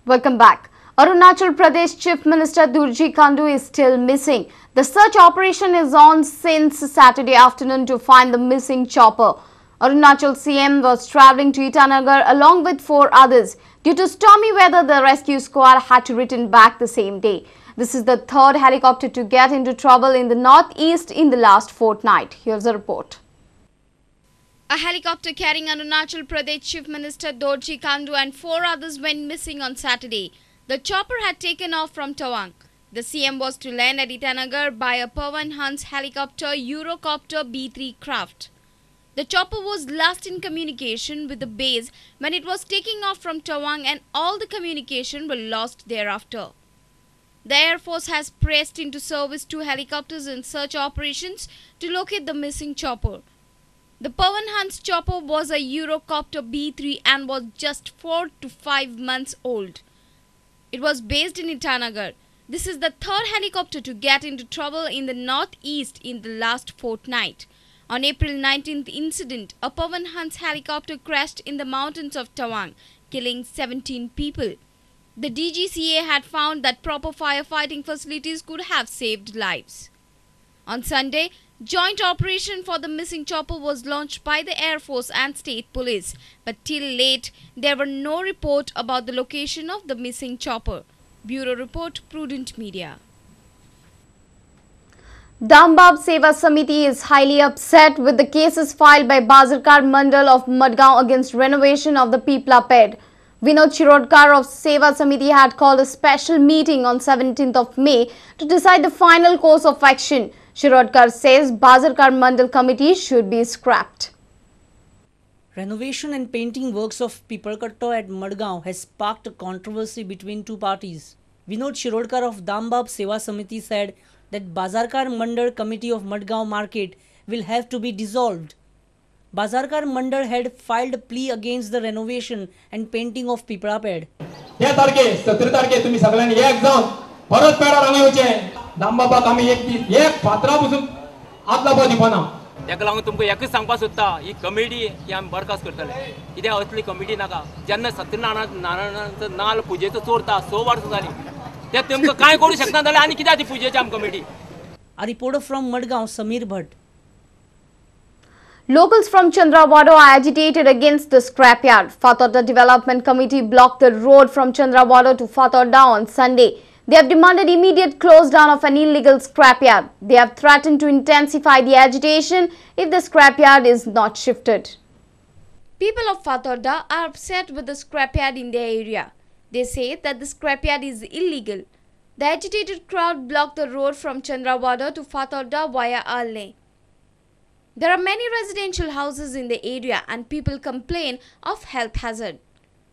Welcome back. Arunachal Pradesh Chief Minister Dorji Khandu is still missing. The search operation is on since Saturday afternoon to find the missing chopper. Arunachal CM was travelling to Itanagar along with 4 others. Due to stormy weather, the rescue squad had to return back the same day. This is the 3rd helicopter to get into trouble in the northeast in the last fortnight. Here's a report. A helicopter carrying Arunachal Pradesh Chief Minister Dorji Khandu and 4 others went missing on Saturday. The chopper had taken off from Tawang. The CM was to land at Itanagar by a Pawan Hans helicopter Eurocopter B3 craft. The chopper was last in communication with the base when it was taking off from Tawang, and all the communication were lost thereafter. The Air Force has pressed into service 2 helicopters in search operations to locate the missing chopper. The Pawan Hans chopper was a Eurocopter B3 and was just 4 to 5 months old. It was based in Itanagar. This is the 3rd helicopter to get into trouble in the northeast in the last fortnight. On April 19th incident, a Pawan Hans helicopter crashed in the mountains of Tawang, killing 17 people. The DGCA had found that proper firefighting facilities could have saved lives. On Sunday, joint operation for the missing chopper was launched by the Air Force and State Police, but till late there were no report about the location of the missing chopper. Bureau Report, Prudent Media. Dambab Seva Samiti is highly upset with the cases filed by Bazarkar Mandal of Madgaon against renovation of the Pipla Ped. Vinod Shirodkar of Seva Samiti had called a special meeting on 17th of May to decide the final course of action. Shirodkar says Bazarkar Mandal committee should be scrapped. Renovation and painting works of Piparkatto at Madgaon has sparked a controversy between 2 parties. Vinod Shirodkar of Dambab Seva Samiti said that Bazarkar Mandal committee of Madgaon market will have to be dissolved. Bazarkar Mandal had filed a plea against the renovation and painting of Pipla Ped. या तारखे 17 तारखे तुम्ही सगळ्यांनी एक जाऊन परत पेडा रंगवचे दामबाबाक आमी एक फातरा पासून आदला दिवना ताका लागून तुमकां एकच सांगपाक सोदता ही कमिटी ही आमी बरखास्त करतले कित्याक असली कमिटी नाका जेन्ना सत्यनारायणाचो नाल्ल पुजेचो चोरता 6 वर्सां जाली ते तुमकां काय करू शकना जाल्यार आनी कित्याक ती पुजेची आमी committee. A reporter from Madgaon, Samir Bhatt. Locals from Chandrawada are agitated against the scrapyard. Fatorda Development Committee blocked the road from Chandrawada to Fatorda on Sunday. They have demanded immediate close down of an illegal scrapyard. They have threatened to intensify the agitation if the scrapyard is not shifted. People of Fatorda are upset with the scrapyard in their area. They say that the scrapyard is illegal. The agitated crowd blocked the road from Chandrawada to Fatorda via Alne. There are many residential houses in the area and people complain of health hazard.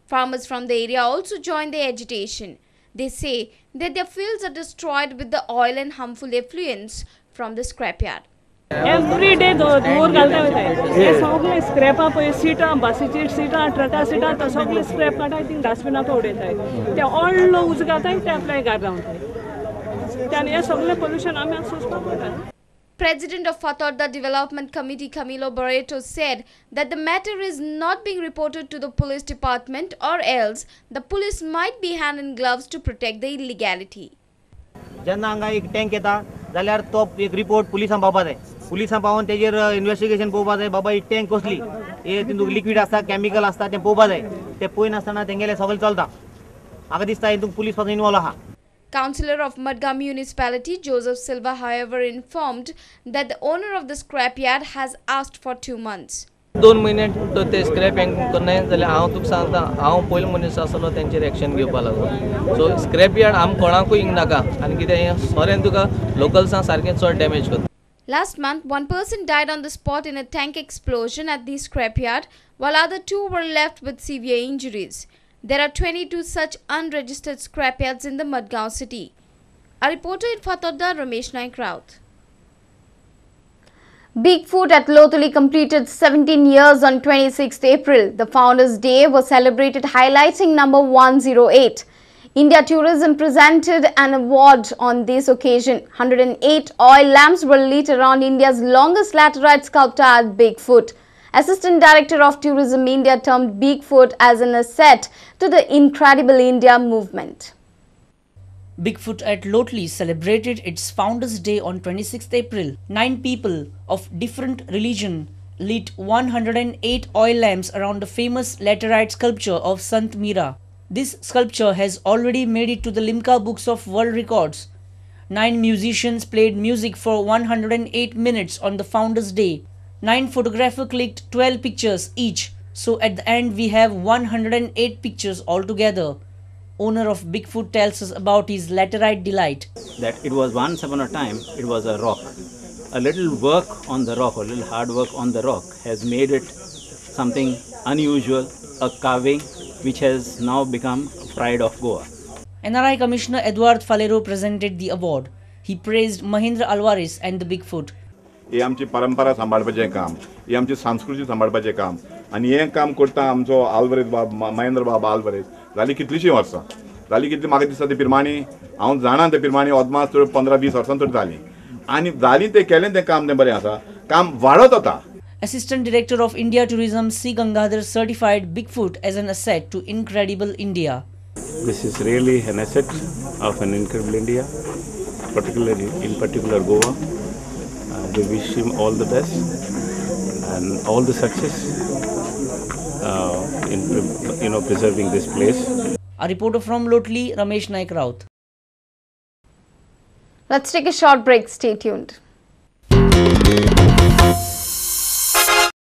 Farmers from the area also join the agitation. They say that their fields are destroyed with the oil and harmful effluents from the scrapyard. Every day door घालता वयता हे सगळे स्क्रॅपा पळय सिटां बसीची सिटां ट्रका सिटां तो सगळे scrap काडटाय thing डस्टबिनाक उडयताय ते व्हडलो उजगाताय ते आपल्या घार रावताय त्याने हे सगळे पोल्यूशन आमी सोंसपाक पडटा. President of Fatorda Development Committee Camilo Barreto said that the matter is not being reported to the police department or else the police might be hand in gloves to protect the illegality. जेन्ना हांगा एक tank येता जाल्यार तो एक report पुलिसांक पावपा जाय पुलिसांक पावोन तेजेर इन्वेस्टिगेशन पळोवपा जाय बाबा ही टँक कसली हे तितून लिक्वीड आसता केमिकल आसता तें पळोवपा जाय ते पळयनासतना तेंगेलें सगळें चलता म्हाका दिसता हितून पुलीस पासून इन्वॉल्व आहा. Councillor of Madgaon Municipality Joseph Silva however informed that the owner of the scrapyard has asked for 2 months. 2 महिने तो ते स्क्रॅप हँग करना जाल्यार हांव तुका सांगता हांव पयलो मनीस आसलो तेंचेर एक्शन घेवपा लागून सो स्क्रॅप यार्ड आम कोणाकूय हिंग नाका आनी कितें हें सोरें तुका लोकल्सांक सारकें चड डॅमेज करता. Last month, 1 person died on the spot in a tank explosion at the scrapyard, while other 2 were left with severe injuries. There are 22 such unregistered scrapyards in the Madgaon city. A reporter in Fatorda, Ramesh Naik Raut. Bigfoot at Lotuli completed 17 years on 26th April. The Founders' Day was celebrated highlighting number 108. India Tourism presented an award on this occasion. 108 oil lamps were lit around India's longest laterite sculpture at Bigfoot. Assistant Director of Tourism India termed Bigfoot as an asset to the Incredible India movement. Bigfoot at Lotley celebrated its Founders Day on 26th April. 9 people of different religion lit 108 oil lamps around the famous laterite sculpture of Sant Mira. This sculpture has already made it to the Limca Books of World Records. 9 musicians played music for 108 minutes on the Founders Day. 9 photographers clicked 12 pictures each. So at the end we have 108 pictures altogether. Owner of Bigfoot tells us about his laterite delight. That it was once upon a time, it was a rock. A little work on the rock, or a little hard work on the rock has made it something unusual, a carving which has now become pride of Goa. NRI Commissioner Eduardo Falero presented the award. He praised Mahindra Alvarez and the Bigfoot. हे आमची परंपरा सांबाळपाचें काम, ही आमची संस्कृती सांबाळपाचें काम, आनी हें काम करता आमचो आल्वारेज बाब, महेंद्र बाबा आल्वारेज. जाली कितलीशीं वर्सां, जाली कितली म्हाका दिसता ते प्रमाणे हांव जाणा ते प्रमाणे अदमास तर 15-20 वर्सां तर जाली. आनी जाली ते केलें तें काम तें बरें आसा, काम वाडत वता. Assistant Director of India Tourism C. Gangadhar certified Bigfoot as an asset to Incredible India. This is really an asset of an Incredible India, particularly in particular Goa. We wish him all the best and all the success in preserving this place. A reporter from Lotley, Ramesh Naik Raut. Let's take a short break. Stay tuned.